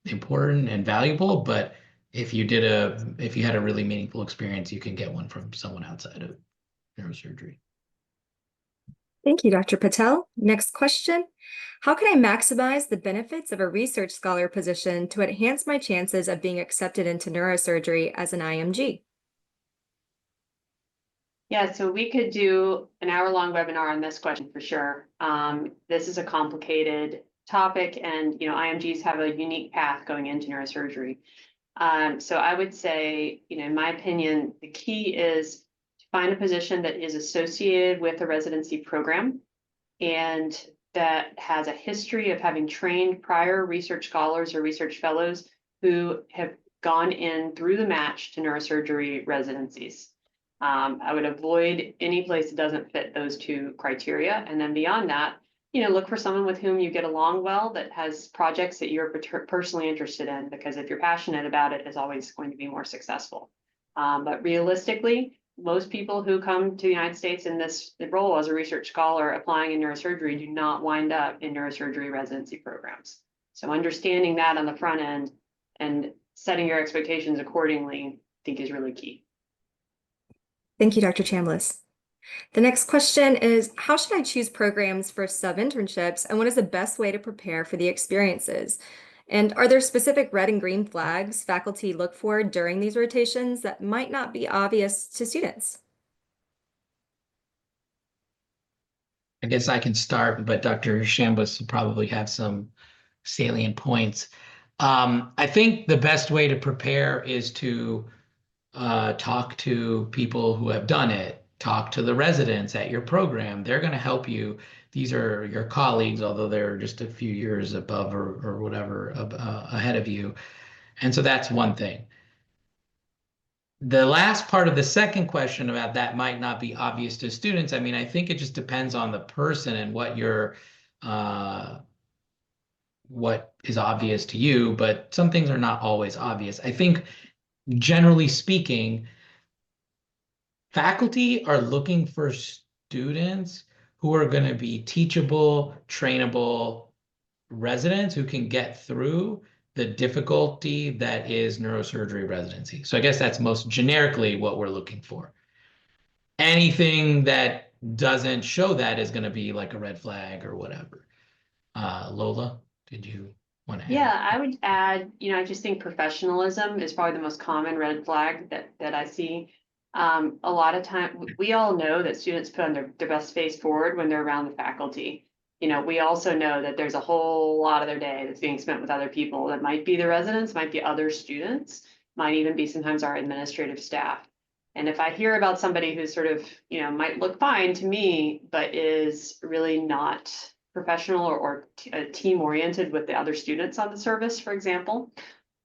important and valuable. But if you had a really meaningful experience, you can get one from someone outside of neurosurgery. Thank you, Dr. Patel. Next question. How can I maximize the benefits of a research scholar position to enhance my chances of being accepted into neurosurgery as an IMG? Yeah, so we could do an hour-long webinar on this question for sure. This is a complicated topic, and IMGs have a unique path going into neurosurgery. So I would say, in my opinion, the key is to find a position that is associated with a residency program and that has a history of having trained prior research scholars or research fellows who have gone in through the match to neurosurgery residencies. I would avoid any place that doesn't fit those two criteria. And then beyond that, look for someone with whom you get along well that has projects that you're personally interested in, because if you're passionate about it, it's always going to be more successful. But realistically, most people who come to the United States in this role as a research scholar applying in neurosurgery do not wind up in neurosurgery residency programs. So understanding that on the front end and setting your expectations accordingly, I think is really key. Thank you, Dr. Chambliss. The next question is, how should I choose programs for sub-internships, and what is the best way to prepare for the experiences? And are there specific red and green flags faculty look for during these rotations that might not be obvious to students? I guess I can start, but Dr. Chambliss will probably have some salient points. I think the best way to prepare is to talk to people who have done it. Talk to the residents at your program. They're going to help you. These are your colleagues, although they're just a few years above or whatever ahead of you. And so that's one thing. The last part of the second question about that might not be obvious to students. I mean, I think it just depends on the person and what is obvious to you, but some things are not always obvious. I think generally speaking, faculty are looking for students who are going to be teachable, trainable residents who can get through the difficulty that is neurosurgery residency. So I guess that's most generically what we're looking for. Anything that doesn't show that is going to be like a red flag or whatever. Lola, did you want to add? Yeah, I would add, I just think professionalism is probably the most common red flag that I see. A lot of time, we all know that students put on their best face forward when they're around the faculty. We also know that there's a whole lot of their day that's being spent with other people that might be the residents, might be other students, might even be sometimes our administrative staff. And if I hear about somebody who's sort of, might look fine to me, but is really not professional or team oriented with the other students on the service, for example,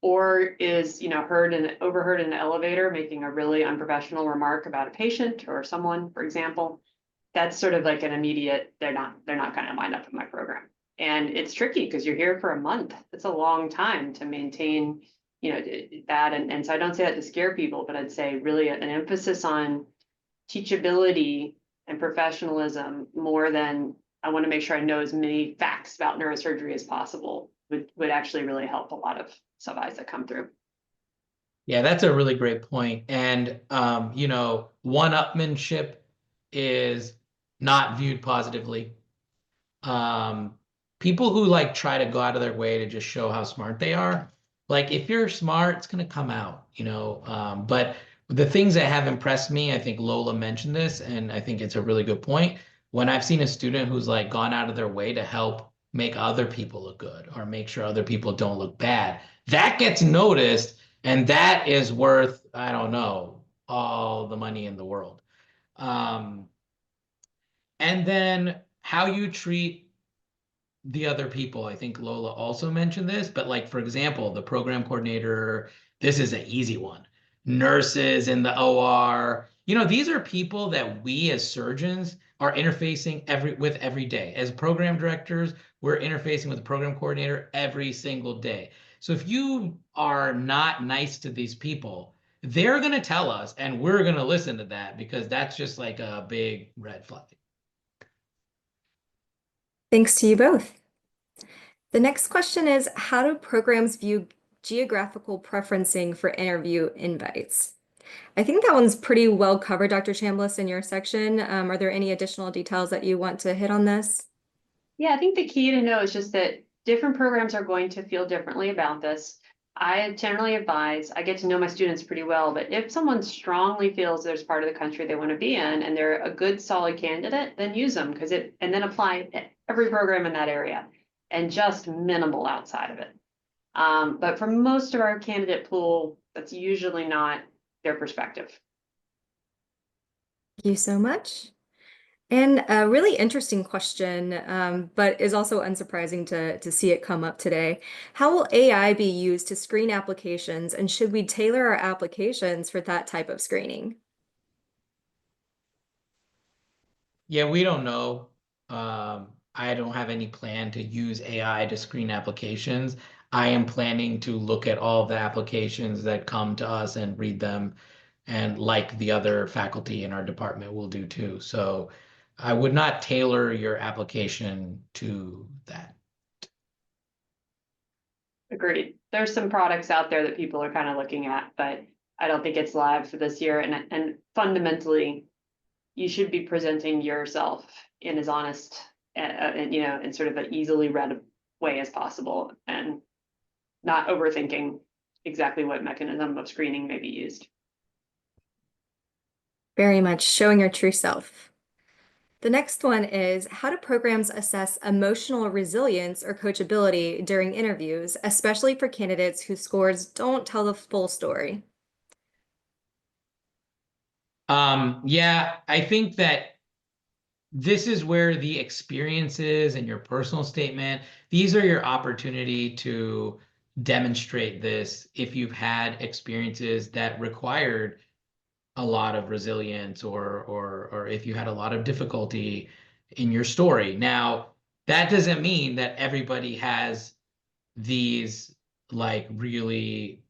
or is overheard in an elevator making a really unprofessional remark about a patient or someone, for example, that's sort of like an immediate, they're not going to wind up in my program. And it's tricky because you're here for a month. It's a long time to maintain that. And so I don't say that to scare people, but I'd say really an emphasis on teachability and professionalism more than I want to make sure I know as many facts about neurosurgery as possible would actually really help a lot of sub-Is that come through. Yeah, that's a really great point. And, one-upmanship is not viewed positively. People who try to go out of their way to just show how smart they are, if you're smart, it's going to come out, but the things that have impressed me, I think Lola mentioned this, and I think it's a really good point. When I've seen a student who's gone out of their way to help make other people look good or make sure other people don't look bad. That gets noticed, and that is worth, I don't know, all the money in the world. And then how you treat the other people. I think Lola also mentioned this, but like, for example, the program coordinator, this is an easy one. Nurses in the OR, these are people that we as surgeons are interfacing with every day. As program directors, we're interfacing with the program coordinator every single day. So if you are not nice to these people, they're going to tell us, and we're going to listen to that, because that's just like a big red flag. Thanks to you both. The next question is, how do programs view geographical preferencing for interview invites? I think that one's pretty well covered, Dr. Chambliss, in your section. Are there any additional details that you want to hit on this? Yeah, I think the key to know is just that different programs are going to feel differently about this. I generally advise, I get to know my students pretty well, but if someone strongly feels there's part of the country they want to be in and they're a good, solid candidate, then use them and then apply every program in that area and just minimal outside of it. But for most of our candidate pool, that's usually not their perspective. Thank you so much. And a really interesting question, but is also unsurprising to see it come up today. How will AI be used to screen applications, and should we tailor our applications for that type of screening? Yeah, we don't know. I don't have any plan to use AI to screen applications. I am planning to look at all the applications that come to us and read them, and like the other faculty in our department will do too. So I would not tailor your application to that. Agreed. There's some products out there that people are kind of looking at, but I don't think it's live for this year. And fundamentally, you should be presenting yourself in as honest and in sort of an easily read way as possible, and not overthinking exactly what mechanism of screening may be used. Very much showing your true self. The next one is, how do programs assess emotional resilience or coachability during interviews, especially for candidates whose scores don't tell the full story? Yeah, I think that this is where the experiences and your personal statement, these are your opportunity to demonstrate this if you've had experiences that required a lot of resilience, or if you had a lot of difficulty in your story. Now, that doesn't mean that everybody has these like really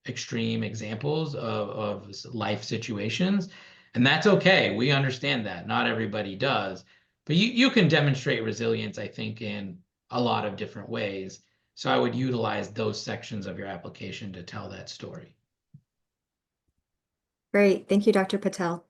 extreme examples of life situations, and that's okay. We understand that not everybody does, but you can demonstrate resilience, I think, in a lot of different ways. So I would utilize those sections of your application to tell that story. Great. Thank you, Dr. Patel.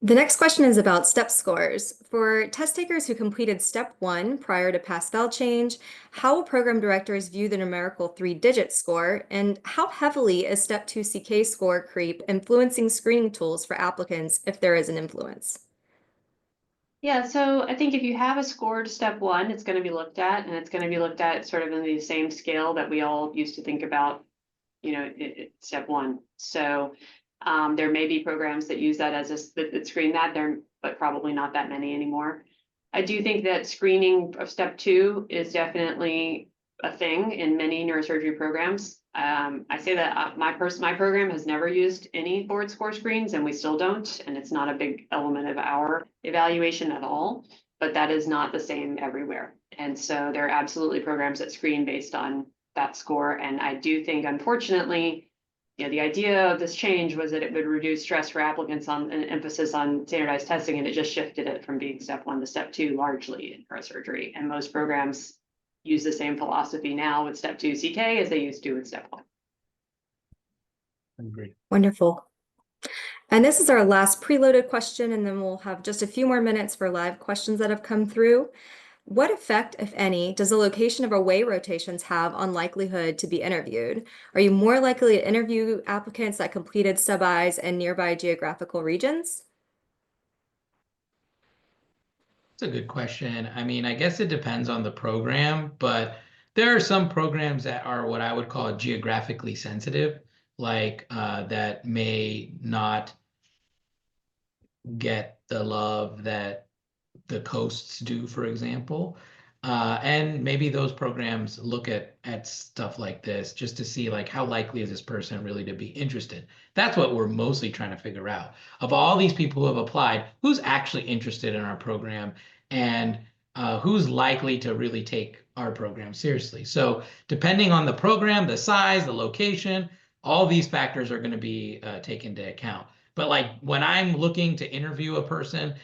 The next question is about STEP scores. For test takers who completed Step 1 prior to pass-fail change, how will program directors view the numerical 3-digit score, and how heavily is Step 2 CK score creep influencing screening tools for applicants, if there is an influence? Yeah, so I think if you have a scored Step 1, it's going to be looked at, and it's going to be looked at sort of in the same scale that we all used to think about, Step 1. So there may be programs that use that that screen that there, but probably not that many anymore. I do think that screening of Step 2 is definitely a thing in many neurosurgery programs. I say that my program has never used any board score screens, and we still don't, and it's not a big element of our evaluation at all, but that is not the same everywhere. And so there are absolutely programs that screen based on that score. And I do think, unfortunately, the idea of this change was that it would reduce stress for applicants on an emphasis on standardized testing, and it just shifted it from being Step 1 to Step 2 largely in neurosurgery. And most programs use the same philosophy now with Step 2 CK as they used to with Step 1. I agree. Wonderful. And this is our last preloaded question, and then we'll have just a few more minutes for live questions that have come through. What effect, if any, does the location of away rotations have on likelihood to be interviewed? Are you more likely to interview applicants that completed sub-Is in nearby geographical regions? That's a good question. I mean, I guess it depends on the program, but there are some programs that are what I would call geographically sensitive, like that may not get the love that the coasts do, for example. And maybe those programs look at stuff like this just to see like how likely is this person really to be interested. That's what we're mostly trying to figure out. Of all these people who have applied, who's actually interested in our program and who's likely to really take our program seriously. So depending on the program, the size, the location, all these factors are going to be taken into account. But like when I'm looking to interview a person,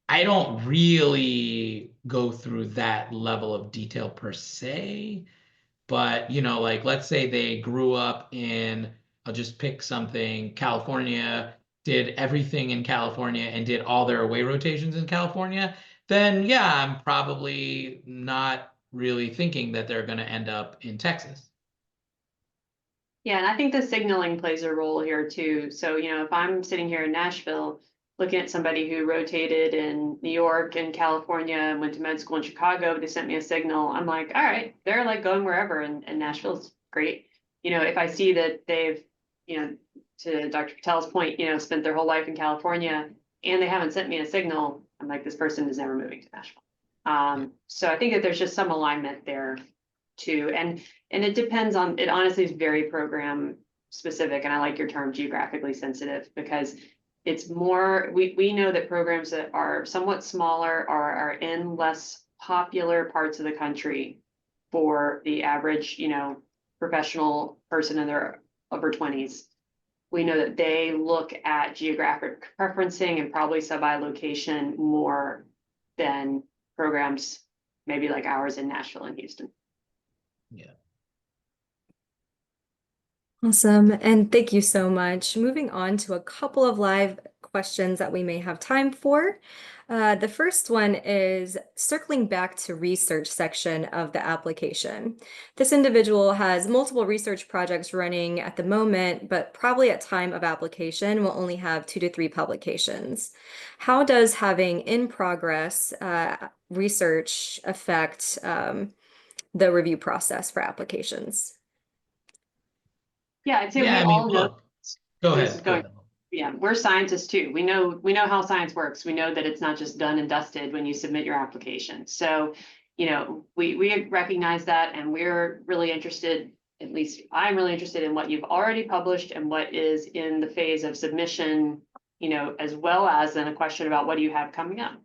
I don't really go through that level of detail per se, but like let's say they grew up in, I'll just pick something, California, did everything in California and did all their away rotations in California, then yeah, I'm probably not really thinking that they're going to end up in Texas. Yeah, and I think the signaling plays a role here too. So, if I'm sitting here in Nashville, looking at somebody who rotated in New York and California and went to med school in Chicago, they sent me a signal. I'm like, all right, they're like going wherever, and Nashville's great. If I see that they've, to Dr. Patel's point, spent their whole life in California and they haven't sent me a signal, I'm like, this person is never moving to Nashville. So I think that there's just some alignment there too. And it depends on, it honestly is very program specific. And I like your term geographically sensitive because it's more, we know that programs that are somewhat smaller are in less popular parts of the country for the average, professional person in their upper 20s. We know that they look at geographic preferencing and probably sub-I location more than programs maybe like ours in Nashville and Houston. Yeah. Awesome. And thank you so much. Moving on to a couple of live questions that we may have time for. The first one is circling back to research section of the application. This individual has multiple research projects running at the moment, but probably at time of application will only have 2 to 3 publications. How does having in progress research affect the review process for applications? Yeah, I'd say Yeah, we I mean, all know. look, go This is ahead. going. Yeah, we're scientists too. We know how science works. We know that it's not just done and dusted when you submit your application. So, we recognize that, and we're really interested, at least I'm really interested in what you've already published and what is in the phase of submission, as well as then a question about what do you have coming up.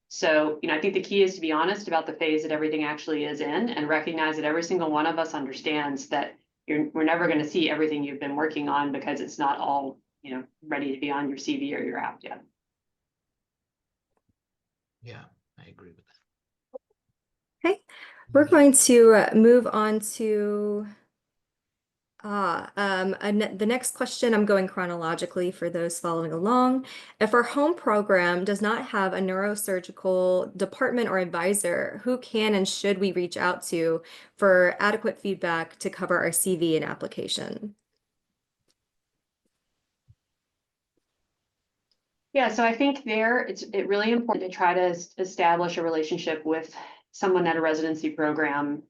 So, I think the key is to be honest about the phase that everything actually is in and recognize that every single one of us understands that we're never going to see everything you've been working on because it's not all, ready to be on your CV or your app yet. Yeah, I agree with that. Okay, we're going to move on to the next question. I'm going chronologically for those following along. If our home program does not have a neurosurgical department or advisor, who can and should we reach out to for adequate feedback to cover our CV and application? Yeah, so I think it's really important to try to establish a relationship with someone at a residency program,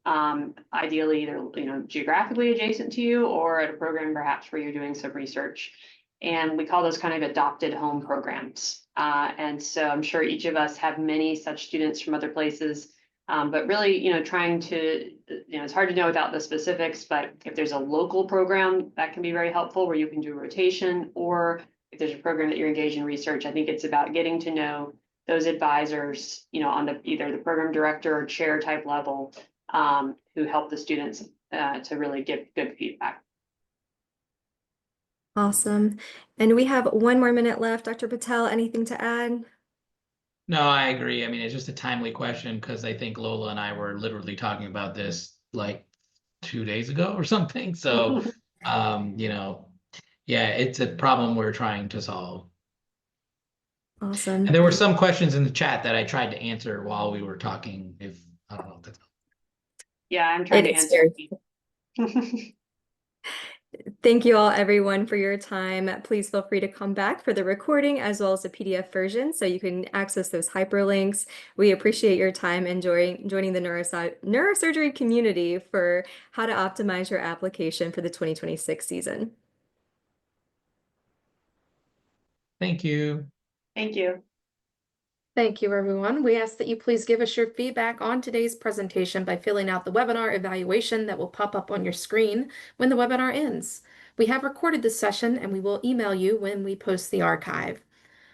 ideally either geographically adjacent to you or at a program perhaps where you're doing some research. And we call those kind of adopted home programs. And so I'm sure each of us have many such students from other places. But really, trying to, it's hard to know without the specifics, but if there's a local program, that can be very helpful where you can do rotation, or if there's a program that you're engaged in research, I think it's about getting to know those advisors, on either the program director or chair type level, who help the students to really give good feedback. Awesome. And we have 1 more minute left. Dr. Patel, anything to add? No, I agree. I mean, it's just a timely question because I think Lola and I were literally talking about this like 2 days ago or something. So, yeah, it's a problem we're trying to solve. Awesome. And there were some questions in the chat that I tried to answer while we were talking. I don't know if that's. Yeah, I'm trying to answer. Thank you all, everyone, for your time. Please feel free to come back for the recording as well as the PDF version so you can access those hyperlinks. We appreciate your time and joining the neurosurgery community for how to optimize your application for the 2026 season. Thank you. Thank you. Thank you, everyone. We ask that you please give us your feedback on today's presentation by filling out the webinar evaluation that will pop up on your screen when the webinar ends. We have recorded this session and we will email you when we post the archive.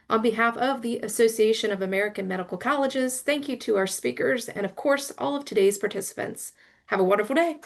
On behalf of the Association of American Medical Colleges, thank you to our speakers and, of course, all of today's participants. Have a wonderful day.